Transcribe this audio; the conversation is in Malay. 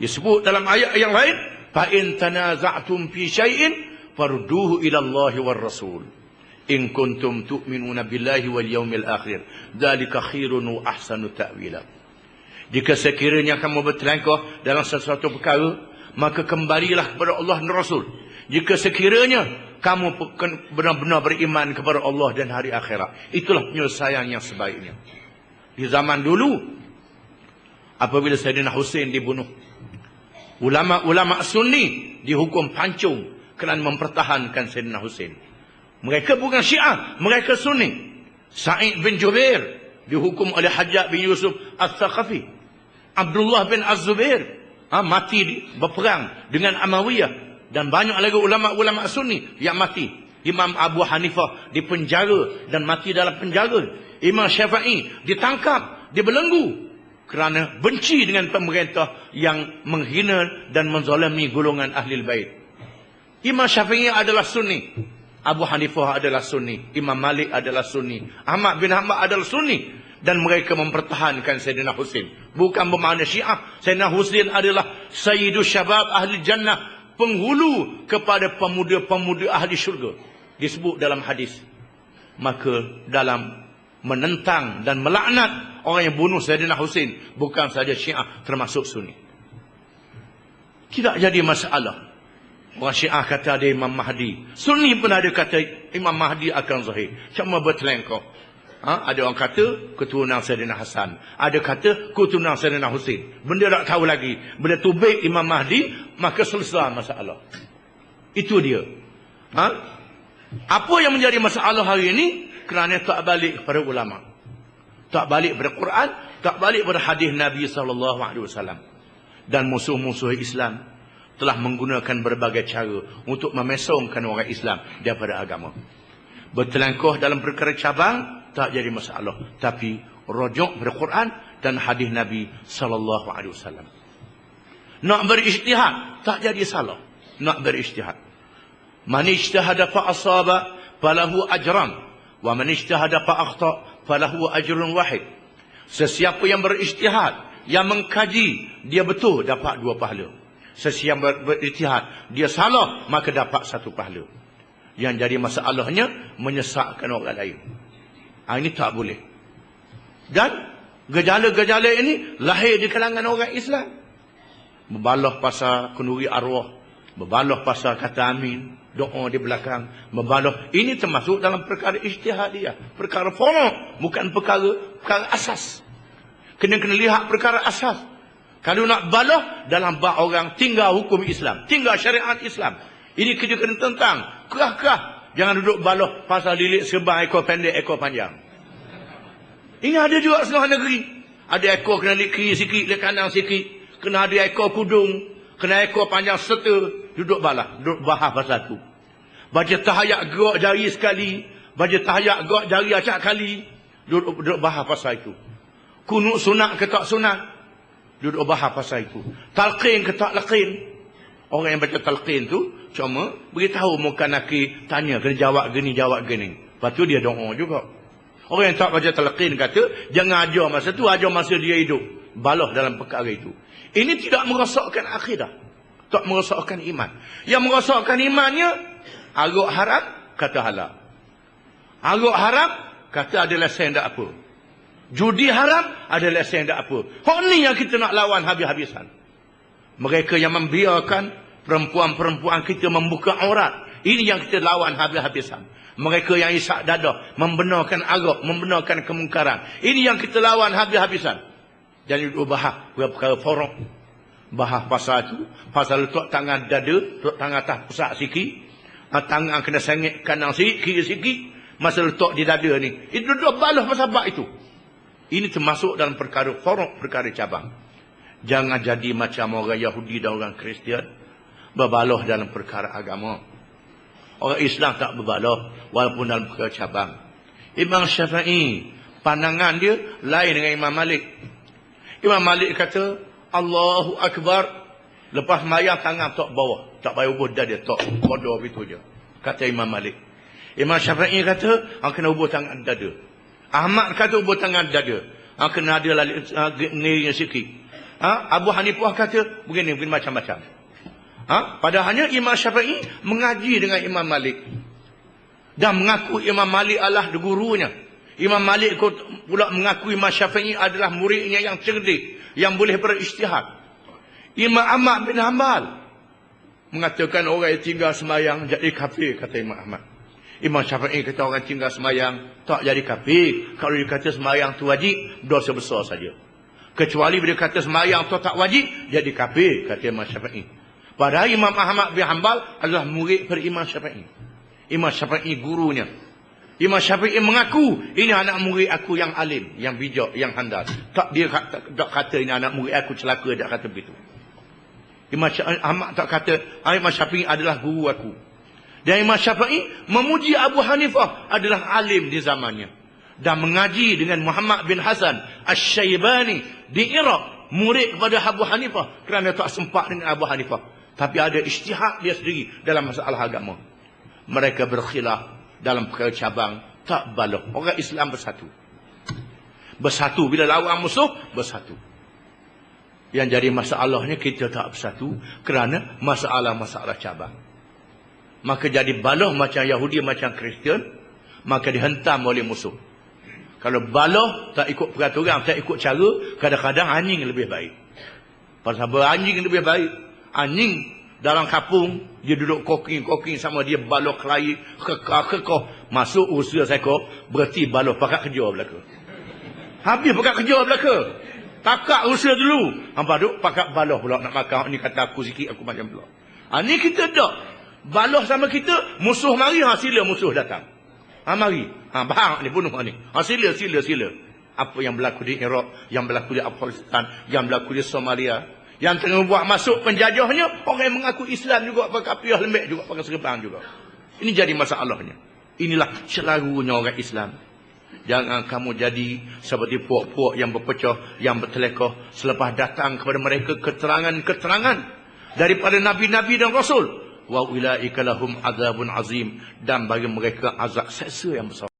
Disebut dalam ayat yang lain, fa in tanaza'tum fi syai'in farduhu ila Allah war Rasul. In kuntum tu'minuna billahi wal yaumil akhir. Dzalika khairun wa ahsanu ta'wila. Jika sekiranya kamu bertelangkah dalam sesuatu perkara, maka kembalilah kepada Allah dan Rasul. Jika sekiranya kamu benar-benar beriman kepada Allah dan hari akhirat, itulah penyelesaian yang sebaiknya. Di zaman dulu, apabila Sayyidina Husain dibunuh, ulama-ulama Sunni dihukum pancung kerana mempertahankan Sayyidina Husain. Mereka bukan Syiah, mereka Sunni. Sa'id bin Jubair dihukum oleh Hajjaj bin Yusuf Al-Thaqafi. Abdullah bin Az-Zubair mati berperang dengan Amawiyah. Dan banyak lagi ulama-ulama Sunni yang mati. Imam Abu Hanifah dipenjara dan mati dalam penjara. Imam Syafi'i ditangkap, dibelenggu kerana benci dengan pemerintah yang menghina dan menzalimi golongan Ahlul Bait. Imam Syafi'i adalah Sunni. Abu Hanifah adalah Sunni. Imam Malik adalah Sunni. Ahmad bin Hanbal adalah Sunni. Dan mereka mempertahankan Sayyidina Husain. Bukan bermakna Syiah. Sayyidina Husain adalah Sayyidus Syabab Ahli Jannah. Penghulu kepada pemuda-pemuda ahli syurga. Disebut dalam hadis. Maka dalam menentang dan melaknat orang yang bunuh Sayyidina Husain, bukan saja Syiah, termasuk Sunni. Tidak jadi masalah. Orang Syiah kata ada Imam Mahdi. Sunni pun ada kata Imam Mahdi akan zahir. Cuma bertelengkok. Ada orang kata keturunan Sayyidina Hasan. Ada kata keturunan Sayyidina Husain. Benda tak tahu lagi. Bila tubik Imam Mahdi, maka selesai masalah. Itu dia. Apa yang menjadi masalah hari ini? Kerana tak balik kepada ulama. Tak balik kepada Quran. Tak balik kepada hadis Nabi SAW. Dan musuh-musuh Islam telah menggunakan berbagai cara untuk memesongkan orang Islam daripada agama. Bertelangkah dalam perkara cabang tak jadi masalah, tapi rujuk pada Quran dan hadis Nabi SAW. Nak berijtihad tak jadi salah. Nak berijtihad. Man ijtahada fa asaba falahu ajran wa man ijtahada fa akhta falahu ajrun wahid. Sesiapa yang berijtihad, yang mengkaji, dia betul dapat 2 pahala. Sesiapa berijtihad, dia salah, maka dapat 1 pahala. Yang jadi masalahnya menyesatkan orang lain. Ini tak boleh. Dan gejala-gejala ini lahir di kalangan orang Islam. Membalah pasal kenduri arwah, membalah pasal kata amin, doa di belakang, membalah. Ini termasuk dalam perkara ijtihadiyah, perkara furu', bukan perkara asas. Kena lihat perkara asas. Kalau nak balah dalam bab orang tinggal hukum Islam, tinggal syariat Islam, ini kita kena tentang kerah-kerah. Jangan duduk balah pasal lilit serban ekor pendek, ekor panjang. Ini ada juga setengah negeri. Ada ekor kena lilit kiri sikit, lilit kanan sikit. Kena ada ekor kudung, kena ekor panjang serta. Duduk balah, duduk bahas pasal tu. Baca tahayat gerak jari sekali, baca tahayat gerak jari acak kali. Duduk bahas pasal itu. Kunut sunat ke tak sunat, duduk bahas pasal itu. Talqin ke tak talqin. Orang yang baca talqin tu cuma beritahu muka naki, tanya, kena jawab gini, jawab gini. Lepas tu dia doa juga. Orang yang tak baca talqin kata, jangan ajar masa tu, ajar masa dia hidup. Balah dalam perkara itu. Ini tidak merosakkan akidah. Tak merosakkan iman. Yang merosakkan imannya, arak haram, kata halal. Arak haram, kata ada lesen tak apa. Judi haram, ada lesen tak apa. Hak ni yang kita nak lawan habis-habisan. Mereka yang membiarkan perempuan-perempuan kita membuka aurat. Ini yang kita lawan habis-habisan. Mereka yang isak dadah, membenarkan arak, membenarkan kemungkaran. Ini yang kita lawan habis-habisan. Jadi bahas perkara forok. Bahas pasal itu. Pasal letak tangan dada, letak tangan atas pusat sikit. Tangan kena sengit kanan sikit, kiri sikit. Masa letak di dada ni. Itu duduk balas pasal bab itu. Ini termasuk dalam perkara forok, perkara cabang. Jangan jadi macam orang Yahudi dan orang Kristian. Berbalah dalam perkara agama. Orang Islam tak berbalah. Walaupun dalam perkara cabang. Imam Syafi'i, pandangan dia lain dengan Imam Malik. Imam Malik kata, Allahu Akbar. Lepas mayang tangan tak bawah. Tak payah ubah dada, tak bodoh itu je. Kata Imam Malik. Imam Syafi'i kata, kena ubah tangan dada. Ahmad kata ubah tangan dada. Kena ada niring sikit. Abu Hanifah kata begini macam-macam. Padahalnya Imam Syafi'i mengaji dengan Imam Malik dan mengaku Imam Malik adalah gurunya. Imam Malik pula mengaku Imam Syafi'i adalah muridnya yang cerdik, yang boleh berijtihad. Imam Ahmad bin Hanbal mengatakan orang yang tinggal semayang jadi kafir, kata Imam Ahmad. Imam Syafi'i kata orang tinggal semayang tak jadi kafir. Kalau dia kata semayang tu wajib, dosa besar saja. Kecuali bila kata semayang tu tak wajib, jadi kafir, kata Imam Syafi'i. Padahal Imam Ahmad bin Hanbal adalah murid per Imam Syafi'i. Imam Syafi'i gurunya. Imam Syafi'i mengaku ini anak murid aku yang alim, yang bijak, yang handal. Tak dia tak kata ini anak murid aku celaka, tak kata begitu. Imam Ahmad tak kata Imam Syafi'i adalah guru aku. Dan Imam Syafi'i memuji Abu Hanifah adalah alim di zamannya dan mengaji dengan Muhammad bin Hasan Asy-Syaibani di Iraq, murid kepada Abu Hanifah, kerana tak sempat dengan Abu Hanifah, tapi ada ijtihad dia sendiri dalam masalah agama. Mereka berkhilaf dalam perkara cabang, tak balah. Orang Islam bersatu. Bersatu bila lawan musuh, bersatu. Yang jadi masalahnya kita tak bersatu kerana masalah-masalah cabang. Maka jadi balah macam Yahudi, macam Kristian, maka dihentam oleh musuh. Kalau balah tak ikut peraturan, tak ikut cara, kadang-kadang anjing lebih baik. Pasal anjing lebih baik. Anjing dalam kampung, dia duduk koking sama dia balah kelahi, kekah. Masuk usia sekor, berarti balah pakat kerja belaka. Habis pakat kerja belaka. Takak usia dulu. Hampa duk pakat balah pula nak makan. Ni kata aku sikit, aku macam pula. Ni kita tak. Balah sama kita, musuh mari, sila musuh datang. Mari. Bahang ni, bunuh ni. Sila. Apa yang berlaku di Iraq, yang berlaku di Afghanistan, yang berlaku di Somalia, yang tengah buat masuk penjajahnya, orang yang mengaku Islam juga, pakai kapiah lembek juga, pakai serban juga. Ini jadi masalahnya. Inilah selarunya orang Islam. Jangan kamu jadi seperti puak-puak yang berpecah, yang bertelekah, selepas datang kepada mereka keterangan-keterangan daripada Nabi-Nabi dan Rasul. Wa ulaika lahum azabun azim, dan bagi mereka azab seksa yang besar.